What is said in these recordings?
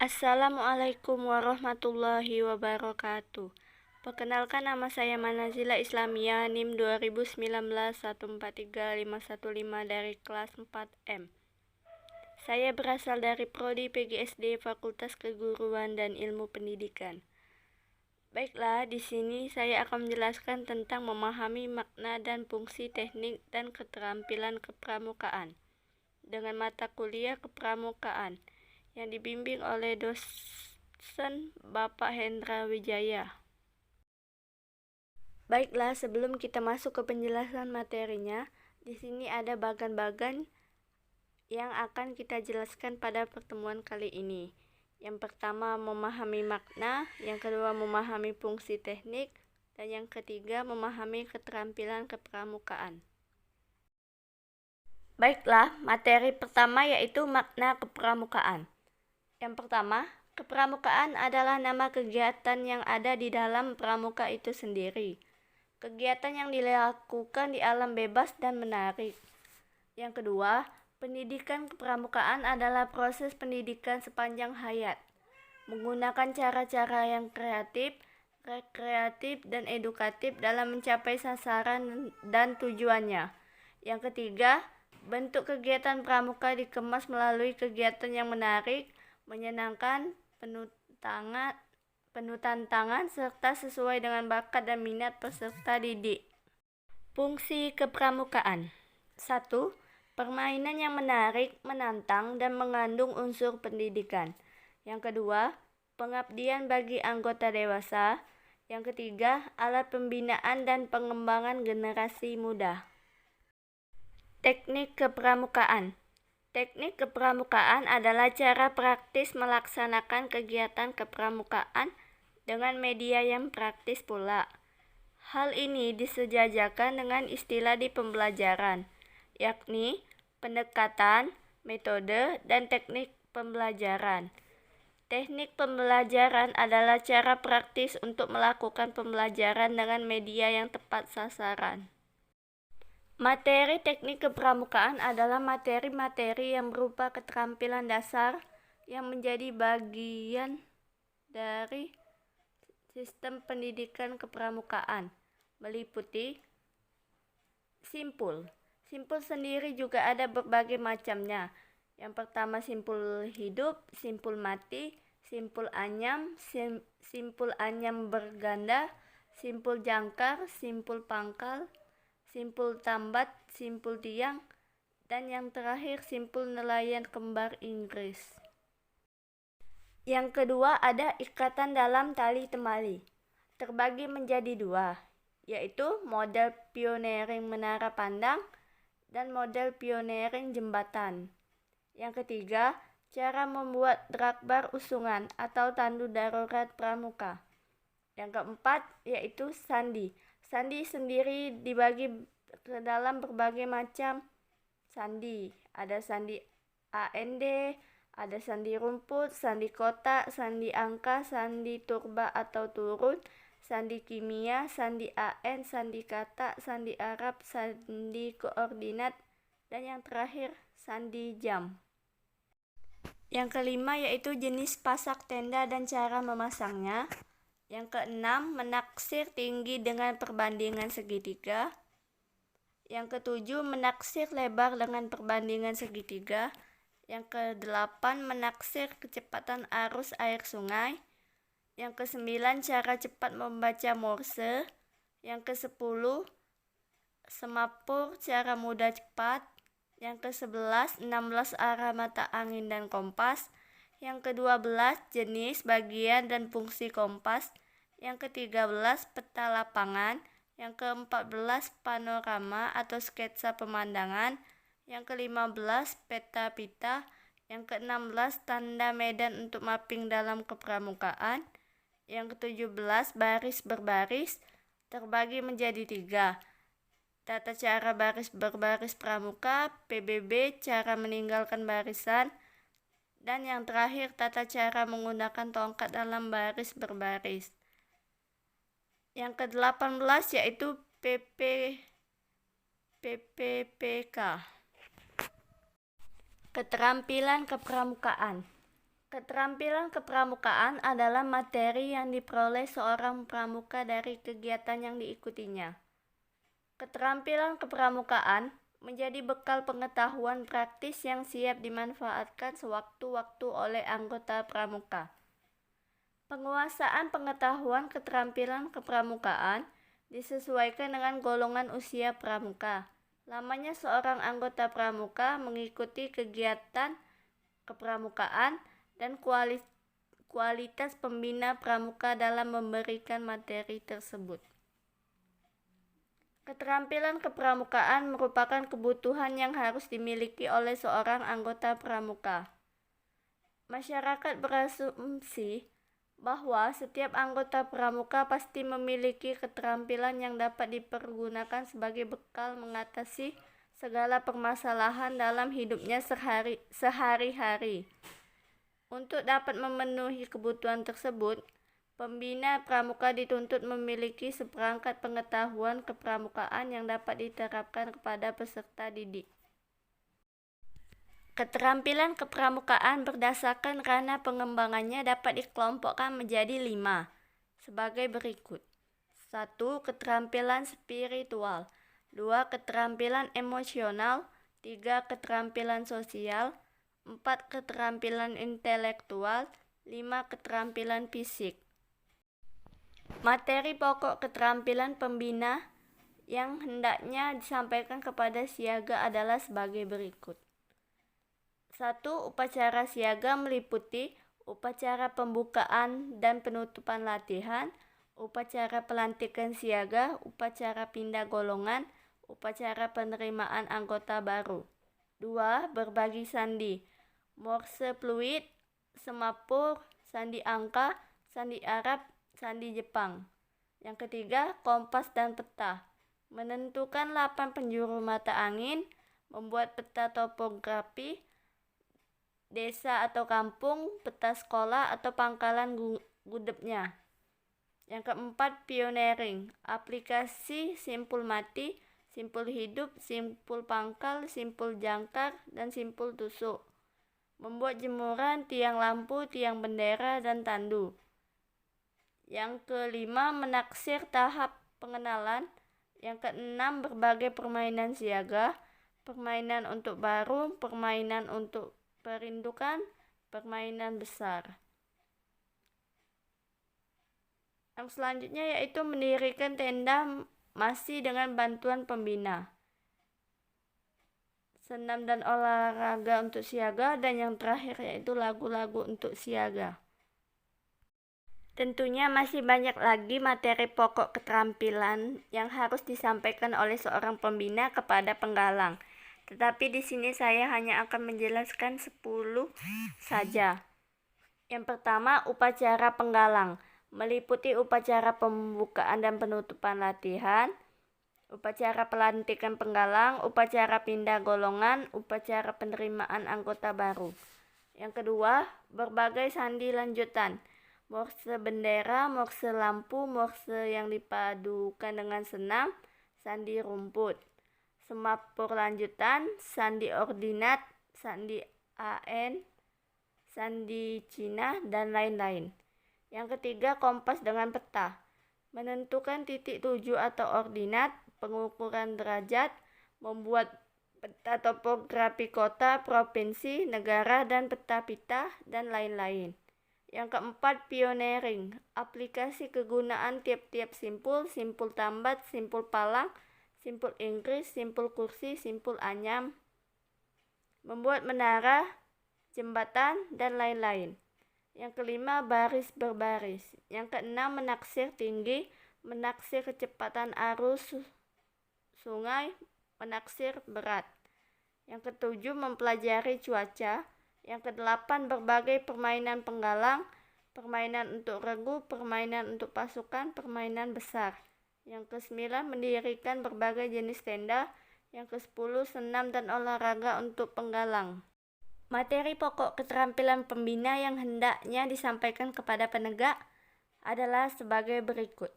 Assalamualaikum warahmatullahi wabarakatuh. Perkenalkan, nama saya Manazila Islamia NIM 2019143515 dari kelas 4M. Saya berasal dari Prodi PGSD Fakultas Keguruan dan Ilmu Pendidikan. Baiklah, di sini saya akan menjelaskan tentang memahami makna dan fungsi teknik dan keterampilan kepramukaan dengan mata kuliah kepramukaan yang dibimbing oleh dosen Bapak Hendra Wijaya. Baiklah, sebelum kita masuk ke penjelasan materinya, di sini ada bagan-bagan yang akan kita jelaskan pada pertemuan kali ini. Yang pertama, memahami makna, yang kedua, memahami fungsi teknik, dan yang ketiga, memahami keterampilan kepramukaan. Baiklah, materi pertama yaitu makna kepramukaan. Yang pertama, kepramukaan adalah nama kegiatan yang ada di dalam pramuka itu sendiri. Kegiatan yang dilakukan di alam bebas dan menarik. Yang kedua, pendidikan kepramukaan adalah proses pendidikan sepanjang hayat, menggunakan cara-cara yang kreatif, rekreatif, dan edukatif dalam mencapai sasaran dan tujuannya. Yang ketiga, bentuk kegiatan pramuka dikemas melalui kegiatan yang menarik, menyenangkan, penuh tantangan, serta sesuai dengan bakat dan minat peserta didik. Fungsi kepramukaan. 1. Permainan yang menarik, menantang, dan mengandung unsur pendidikan. Yang kedua, pengabdian bagi anggota dewasa. Yang ketiga, alat pembinaan dan pengembangan generasi muda. Teknik kepramukaan. Teknik kepramukaan adalah cara praktis melaksanakan kegiatan kepramukaan dengan media yang praktis pula. Hal ini disejajarkan dengan istilah di pembelajaran, yakni pendekatan, metode, dan teknik pembelajaran. Teknik pembelajaran adalah cara praktis untuk melakukan pembelajaran dengan media yang tepat sasaran. Materi teknik kepramukaan adalah materi-materi yang berupa keterampilan dasar yang menjadi bagian dari sistem pendidikan kepramukaan, meliputi simpul. Simpul sendiri juga ada berbagai macamnya. Yang pertama, simpul hidup, simpul mati, simpul anyam berganda, simpul jangkar, simpul pangkal, simpul tambat, simpul tiang, dan yang terakhir simpul nelayan kembar Inggris. Yang kedua, ada ikatan dalam tali temali. Terbagi menjadi dua, yaitu model pioneering menara pandang dan model pioneering jembatan. Yang ketiga, cara membuat drakbar usungan atau tandu darurat pramuka. Yang keempat, yaitu sandi. Sandi sendiri dibagi ke dalam berbagai macam sandi. Ada sandi AND, ada sandi rumput, sandi kotak, sandi angka, sandi turba atau turun, sandi kimia, sandi AN, sandi kata, sandi Arab, sandi koordinat, dan yang terakhir sandi jam. Yang kelima yaitu jenis pasak tenda dan cara memasangnya. Yang keenam, menaksir tinggi dengan perbandingan segitiga. Yang ketujuh, menaksir lebar dengan perbandingan segitiga. Yang kedelapan, menaksir kecepatan arus air sungai. Yang kesembilan, cara cepat membaca Morse. Yang kesepuluh, semapur cara mudah cepat. Yang ke-11, 16 arah mata angin dan kompas. Yang ke-12, jenis, bagian, dan fungsi kompas. Yang ke-13, peta lapangan. Yang ke-14, panorama atau sketsa pemandangan. Yang ke-15, peta pita. Yang ke-16, tanda medan untuk mapping dalam kepramukaan. Yang ke-17, baris berbaris, terbagi menjadi 3. Tata cara baris berbaris pramuka, PBB, cara meninggalkan barisan, dan yang terakhir tata cara menggunakan tongkat dalam baris berbaris. Yang ke-18 yaitu PPPK. Keterampilan kepramukaan. Keterampilan kepramukaan adalah materi yang diperoleh seorang pramuka dari kegiatan yang diikutinya. Keterampilan kepramukaan menjadi bekal pengetahuan praktis yang siap dimanfaatkan sewaktu-waktu oleh anggota pramuka. Penguasaan pengetahuan keterampilan kepramukaan disesuaikan dengan golongan usia pramuka. Lamanya seorang anggota pramuka mengikuti kegiatan kepramukaan dan kualitas pembina pramuka dalam memberikan materi tersebut. Keterampilan kepramukaan merupakan kebutuhan yang harus dimiliki oleh seorang anggota pramuka. Masyarakat berasumsi bahwa setiap anggota pramuka pasti memiliki keterampilan yang dapat dipergunakan sebagai bekal mengatasi segala permasalahan dalam hidupnya sehari-hari. Untuk dapat memenuhi kebutuhan tersebut, pembina pramuka dituntut memiliki seperangkat pengetahuan kepramukaan yang dapat diterapkan kepada peserta didik. Keterampilan kepramukaan berdasarkan ranah pengembangannya dapat dikelompokkan menjadi 5 sebagai berikut. 1. Keterampilan spiritual. 2. Keterampilan emosional. 3. Keterampilan sosial. 4. Keterampilan intelektual. 5. Keterampilan fisik. Materi pokok keterampilan pembina yang hendaknya disampaikan kepada siaga adalah sebagai berikut. 1. Upacara siaga meliputi upacara pembukaan dan penutupan latihan, upacara pelantikan siaga, upacara pindah golongan, upacara penerimaan anggota baru. 2. Berbagi sandi, morse fluid, semapur, sandi angka, sandi Arab, sandi Jepang. Yang ketiga, kompas dan peta, menentukan 8 penjuru mata angin, membuat peta topografi desa atau kampung, peta sekolah atau pangkalan gudegnya. Yang keempat, pioneering, aplikasi simpul mati, simpul hidup, simpul pangkal, simpul jangkar, dan simpul tusuk. Membuat jemuran, tiang lampu, tiang bendera, dan tandu. Yang kelima, menaksir tahap pengenalan. Yang keenam, berbagai permainan siaga, permainan untuk baru, permainan untuk perindukan, permainan besar. Yang selanjutnya yaitu mendirikan tenda masih dengan bantuan pembina, senam dan olahraga untuk siaga, dan yang terakhir yaitu lagu-lagu untuk siaga. Tentunya masih banyak lagi materi pokok keterampilan yang harus disampaikan oleh seorang pembina kepada penggalang. Tetapi di sini saya hanya akan menjelaskan 10 saja. Yang pertama, upacara penggalang, meliputi upacara pembukaan dan penutupan latihan, upacara pelantikan penggalang, upacara pindah golongan, upacara penerimaan anggota baru. Yang kedua, berbagai sandi lanjutan, morse bendera, morse lampu, morse yang dipadukan dengan senam, sandi rumput, semapur lanjutan, sandi ordinat, sandi AN, sandi Cina, dan lain-lain. Yang ketiga, kompas dengan peta, menentukan titik tuju atau ordinat, pengukuran derajat, membuat peta topografi kota, provinsi, negara, dan peta pita, dan lain-lain. Yang keempat, pioneering, aplikasi kegunaan tiap-tiap simpul, simpul tambat, simpul palang, simpul Inggris, simpul kursi, simpul anyam, membuat menara, jembatan, dan lain-lain. Yang kelima, baris berbaris. Yang keenam, menaksir tinggi, menaksir kecepatan arus sungai, menaksir berat. Yang ketujuh, mempelajari cuaca. Yang kedelapan, berbagai permainan penggalang, permainan untuk regu, permainan untuk pasukan, permainan besar. Yang ke-9, mendirikan berbagai jenis tenda. Yang ke-10, senam dan olahraga untuk penggalang. Materi pokok keterampilan pembina yang hendaknya disampaikan kepada penegak adalah sebagai berikut.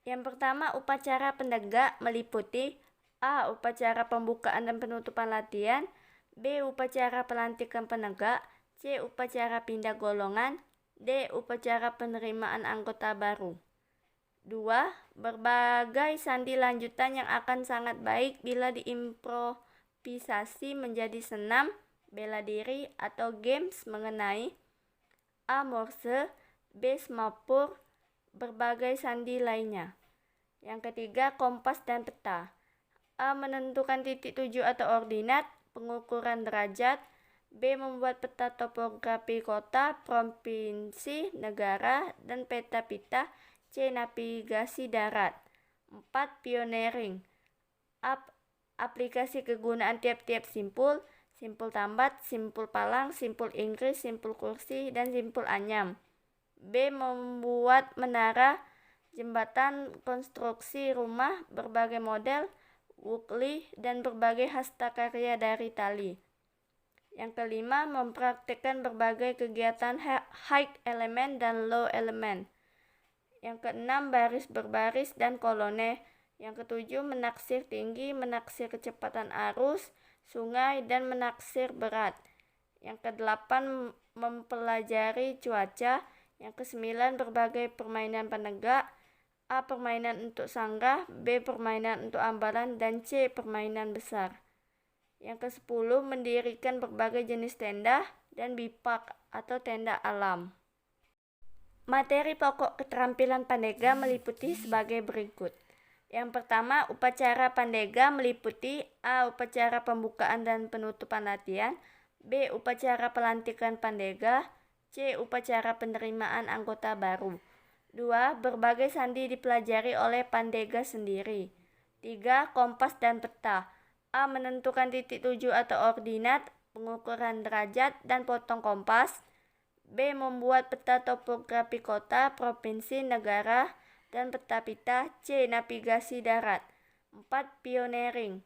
Yang pertama, upacara penegak meliputi A. Upacara pembukaan dan penutupan latihan, B. Upacara pelantikan penegak, C. Upacara pindah golongan. D. Upacara penerimaan anggota baru. 2. Berbagai sandi lanjutan yang akan sangat baik bila diimprovisasi menjadi senam, bela diri, atau games mengenai A. Morse, B. Semapur, berbagai sandi lainnya. Yang ketiga, kompas dan peta. A. Menentukan titik tuju atau ordinat, pengukuran derajat. B. Membuat peta topografi kota, provinsi, negara, dan peta. C. Navigasi darat. 4. Pioneering. A. Aplikasi kegunaan tiap-tiap simpul, simpul tambat, simpul palang, simpul Inggris, simpul kursi, dan simpul anyam. B. Membuat menara, jembatan, konstruksi rumah, berbagai model, wukli, dan berbagai hastakarya dari tali. Yang kelima, mempraktikkan berbagai kegiatan high element dan low element. Yang keenam, baris berbaris dan kolone. Yang ketujuh, menaksir tinggi, menaksir kecepatan arus sungai, dan menaksir berat. Yang kedelapan, mempelajari cuaca. Yang kesembilan, berbagai permainan penegak. A. Permainan untuk sanggah, B. Permainan untuk ambalan, dan C. Permainan besar. Yang ke-10, mendirikan berbagai jenis tenda dan bipak atau tenda alam. Materi pokok keterampilan Pandega meliputi sebagai berikut. Yang pertama, upacara Pandega meliputi A. Upacara pembukaan dan penutupan latihan, B. Upacara pelantikan Pandega, C. Upacara penerimaan anggota baru. 2. Berbagai sandi dipelajari oleh Pandega sendiri. 3. Kompas dan peta. A. Menentukan titik tuju atau ordinat, pengukuran derajat, dan potong kompas. B. Membuat peta topografi kota, provinsi, negara, dan peta. C. Navigasi darat. 4. Pioneering.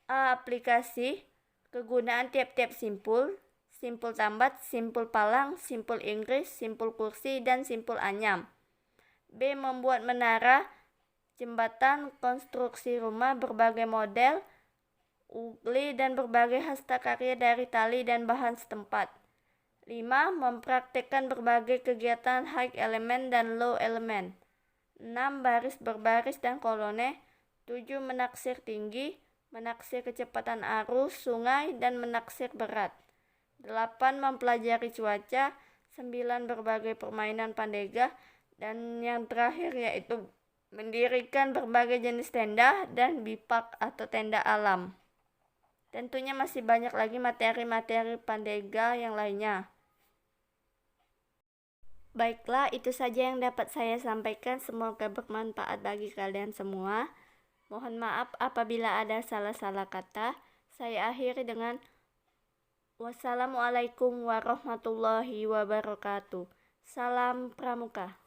A. Aplikasi kegunaan tiap-tiap simpul, simpul tambat, simpul palang, simpul Inggris, simpul kursi, dan simpul anyam. B. Membuat menara, jembatan, konstruksi rumah, berbagai model, wukli, dan berbagai hastakarya dari tali dan bahan setempat. 5. Mempraktikkan berbagai kegiatan high element dan low element. 6. Baris berbaris dan kolone. 7. Menaksir tinggi, menaksir kecepatan arus sungai, dan menaksir berat. 8. Mempelajari cuaca. 9. Berbagai permainan Pandega. Dan yang terakhir yaitu mendirikan berbagai jenis tenda dan bipak atau tenda alam. Tentunya masih banyak lagi materi-materi Pandega yang lainnya. Baiklah, itu saja yang dapat saya sampaikan. Semoga bermanfaat bagi kalian semua. Mohon maaf apabila ada salah-salah kata. Saya akhiri dengan wassalamualaikum warahmatullahi wabarakatuh. Salam Pramuka.